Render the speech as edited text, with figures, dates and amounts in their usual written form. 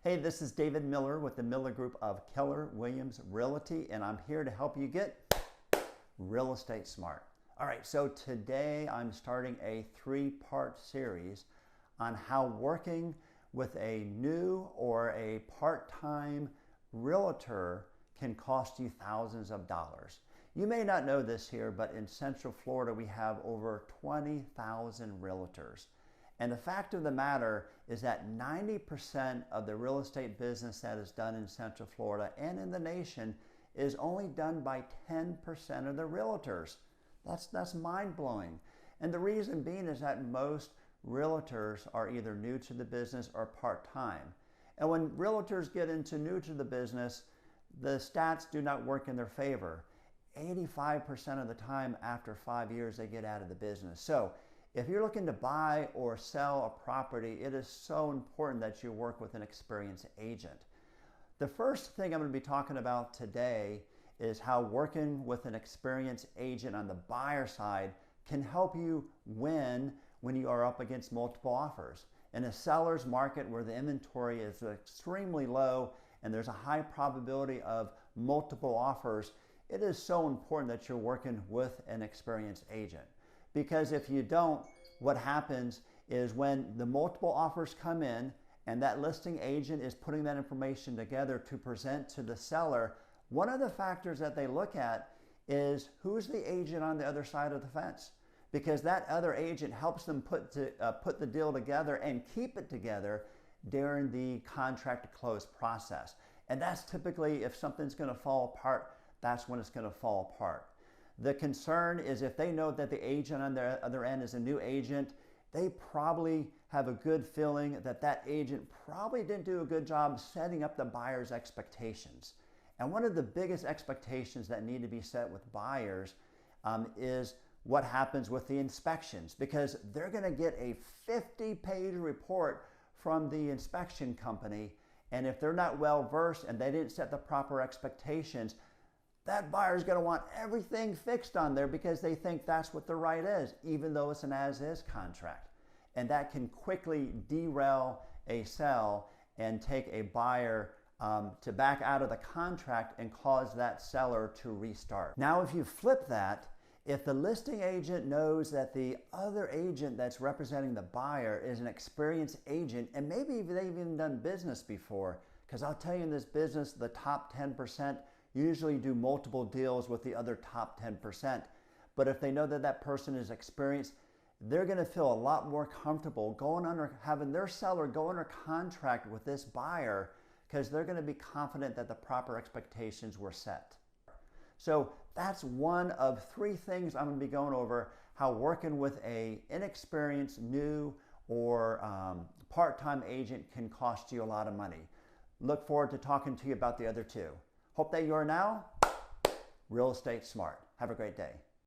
Hey, this is David Miller with the Miller Group of Keller Williams Realty, and I'm here to help you get real estate smart. All right, so today I'm starting a three-part series on how working with a new or a part-time realtor can cost you thousands of dollars. You may not know this here, but in Central Florida we have over 20,000 realtors. And the fact of the matter is that 90% of the real estate business that is done in Central Florida and in the nation is only done by 10% of the realtors. That's mind-blowing. And the reason being is that most realtors are either new to the business or part-time. And when realtors get into new to the business, the stats do not work in their favor. 85% of the time after 5 years they get out of the business. So if you're looking to buy or sell a property, it is so important that you work with an experienced agent. The first thing I'm going to be talking about today is how working with an experienced agent on the buyer side can help you win when you are up against multiple offers. In a seller's market where the inventory is extremely low and there's a high probability of multiple offers, it is so important that you're working with an experienced agent. Because if you don't, what happens is when the multiple offers come in and that listing agent is putting that information together to present to the seller, one of the factors that they look at is who's the agent on the other side of the fence. Because that other agent helps them put the deal together and keep it together during the contract to close process. And that's typically, if something's going to fall apart, that's when it's going to fall apart. The concern is if they know that the agent on the other end is a new agent, they probably have a good feeling that that agent probably didn't do a good job setting up the buyer's expectations. And one of the biggest expectations that need to be set with buyers is what happens with the inspections, because they're going to get a 50-page report from the inspection company, and if they're not well versed and they didn't set the proper expectations, that buyer is going to want everything fixed on there because they think that's what the right is, even though it's an as-is contract. And that can quickly derail a sell and take a buyer to back out of the contract and cause that seller to restart. Now, if you flip that, if the listing agent knows that the other agent that's representing the buyer is an experienced agent, and maybe they've even done business before, because I'll tell you in this business, the top 10% usually do multiple deals with the other top 10%. But if they know that that person is experienced, they're going to feel a lot more comfortable having their seller go under contract with this buyer, because they're going to be confident that the proper expectations were set. So that's one of three things I'm going to be going over: how working with an inexperienced, new, or part-time agent can cost you a lot of money. Look forward to talking to you about the other two. Hope that you are now real estate smart. Have a great day.